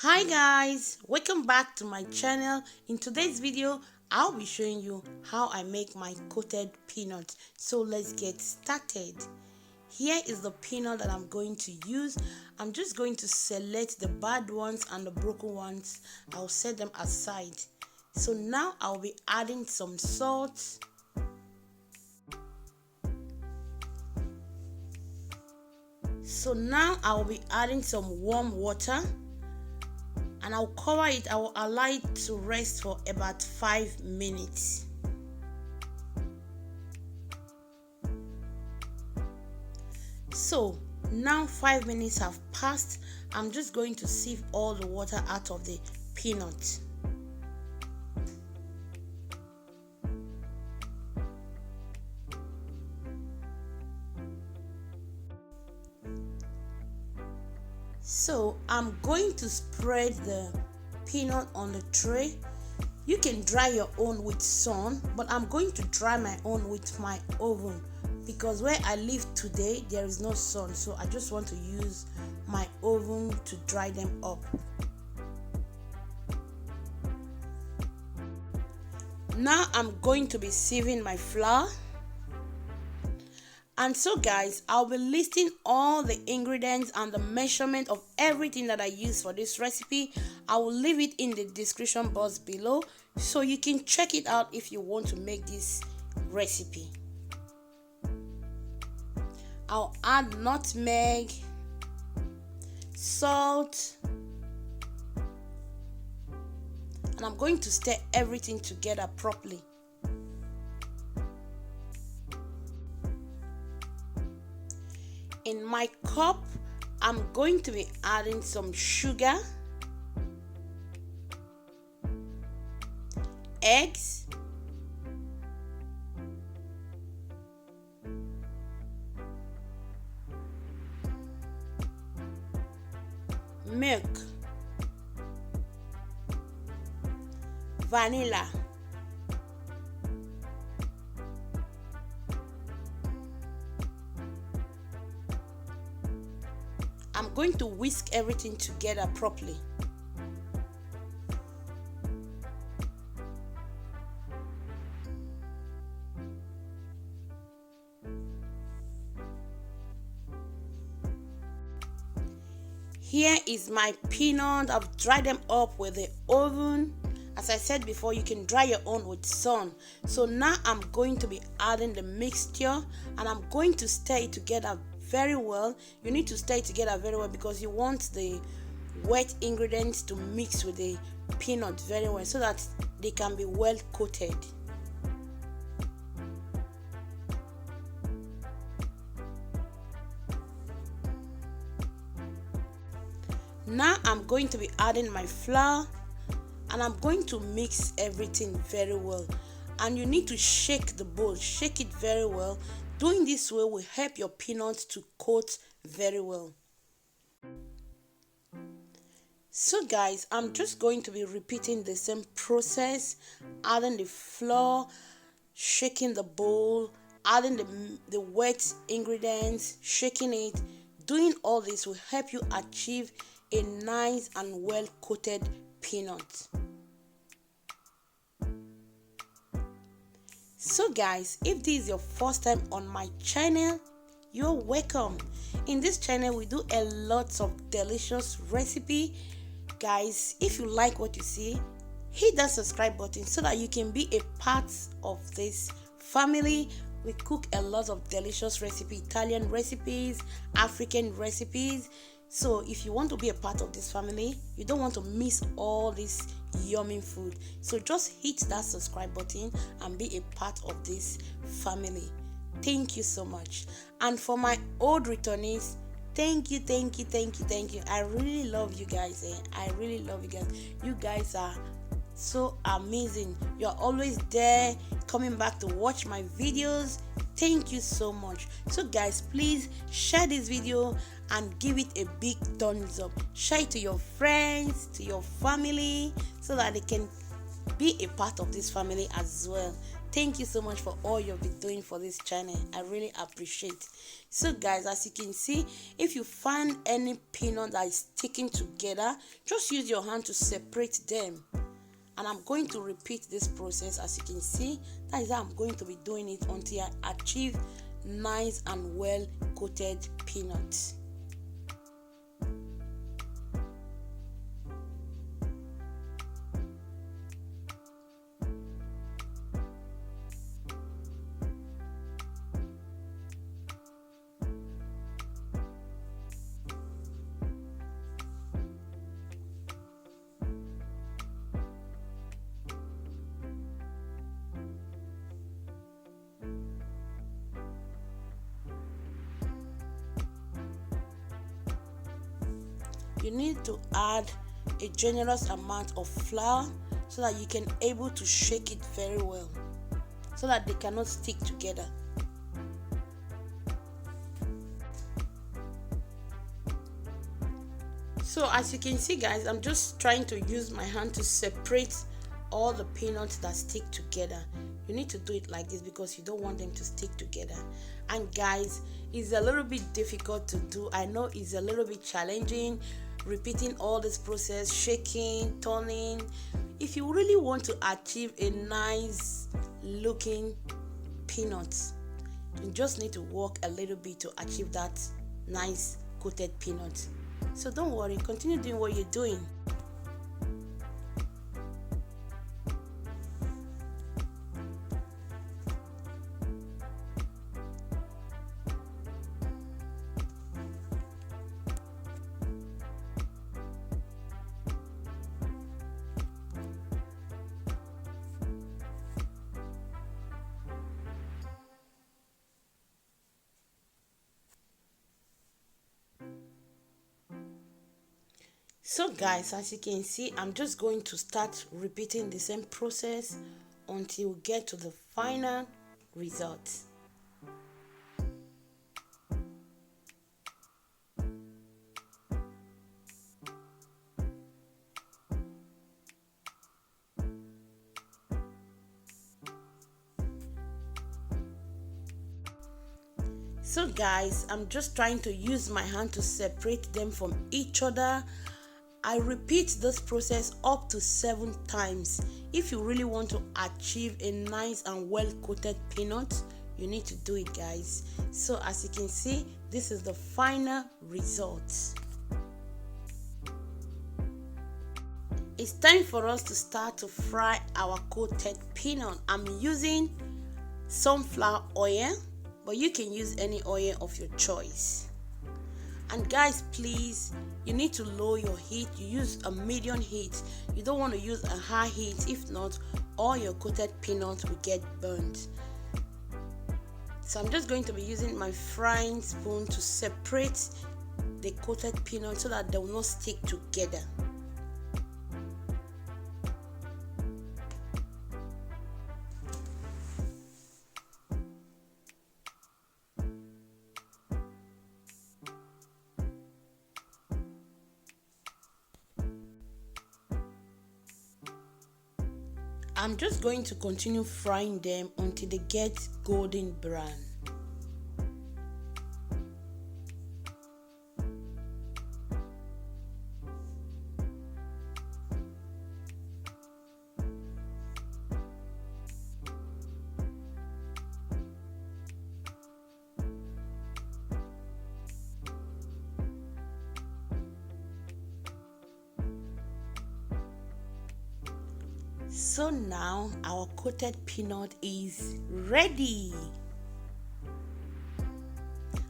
Hi guys, welcome back to my channel. In today's video I'll be showing you how I make my coated peanut. So let's get started. Here is the peanut that I'm going to use. I'm just going to select the bad ones and the broken ones. I'll set them aside. So now I'll be adding some salt, some warm water, and I'll cover it. I will allow it to rest for about 5 minutes. So now 5 minutes have passed. I'm just going to sieve all the water out of the peanut. So I'm going to spread the peanut on the tray. You can dry your own with sun, but I'm going to dry my own with my oven because where I live today there is no sun, so I just want to use my oven to dry them up. Now I'm going to be sieving my flour. And so guys, I'll be listing all the ingredients and the measurement of everything that I use for this recipe. I will leave it in the description box below so you can check it out if you want to make this recipe. I'll add nutmeg, salt, and I'm going to stir everything together properly. In my cup, I'm going to be adding some sugar, eggs, milk, vanilla, I'm going to whisk everything together properly. Here is my peanut. I've dried them up with the oven. As I said before, you can dry your own with sun. So now I'm going to be adding the mixture and I'm going to stir it together very well. You need to stir it together very well because you want the wet ingredients to mix with the peanut very well so that they can be well coated. Now I'm going to be adding my flour and I'm going to mix everything very well, and you need to shake the bowl, shake it very well. Doing this way will help your peanuts to coat very well. So guys, I'm just going to be repeating the same process, adding the flour, shaking the bowl, adding the wet ingredients, shaking it. Doing all this will help you achieve a nice and well coated peanut. So guys, if this is your first time on my channel, you're welcome. In this channel we do a lot of delicious recipe. Guys, if you like what you see, hit that subscribe button so that you can be a part of this family. We cook a lot of delicious recipes, Italian recipes, African recipes. So if you want to be a part of this family, you don't want to miss all this yummy food, so just hit that subscribe button and be a part of this family. Thank you so much. And for my old returnees, thank you. I really love you guys. I really love you guys. You guys are so amazing. You're always there coming back to watch my videos. Thank you so much. So guys, please share this video and give it a big thumbs up. Share it to your friends, to your family, so that they can be a part of this family as well. Thank you so much for all you've been doing for this channel. I really appreciate. So guys, as you can see, if you find any peanut that is sticking together, just use your hand to separate them. And I'm going to repeat this process. As you can see, that is how I'm going to be doing it until I achieve nice and well coated peanuts. You need to add a generous amount of flour so that you can able to shake it very well so that they cannot stick together. So as you can see guys, I'm just trying to use my hand to separate all the peanuts that stick together. You need to do it like this because you don't want them to stick together. And guys, it's a little bit difficult to do. I know it's a little bit challenging, repeating all this process, shaking, turning. If you really want to achieve a nice looking peanut, you just need to work a little bit to achieve that nice coated peanut. So don't worry, continue doing what you're doing. So guys, as you can see, I'm just going to start repeating the same process until we get to the final result. So guys, I'm just trying to use my hand to separate them from each other. I repeat this process up to 7 times. If you really want to achieve a nice and well coated peanut, you need to do it guys. So as you can see, this is the final result. It's time for us to start to fry our coated peanut. I'm using sunflower oil, but you can use any oil of your choice. And guys, please, you need to lower your heat. You use a medium heat. You don't want to use a high heat. If not, all your coated peanuts will get burnt. So I'm just going to be using my frying spoon to separate the coated peanuts so that they will not stick together. I'm just going to continue frying them until they get golden brown. So now our coated peanut is ready.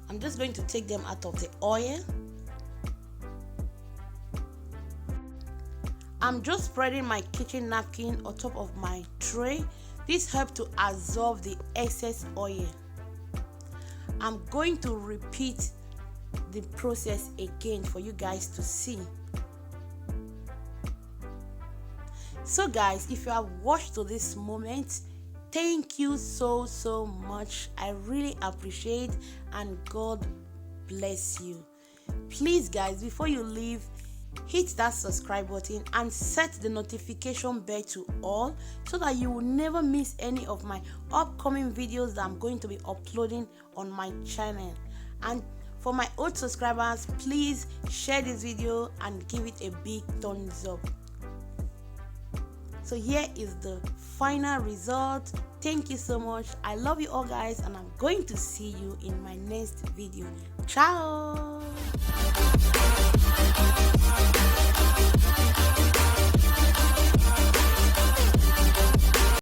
I'm just going to take them out of the oil. I'm just spreading my kitchen napkin on top of my tray. This helps to absorb the excess oil. I'm going to repeat the process again for you guys to see. So guys, if you have watched to this moment, thank you so much. I really appreciate, and God bless you. Please guys, before you leave, hit that subscribe button and set the notification bell to all so that you will never miss any of my upcoming videos that I'm going to be uploading on my channel. And for my old subscribers, please share this video and give it a big thumbs up. So here is the final result. Thank you so much. I love you all guys, and I'm going to see you in my next video. Ciao.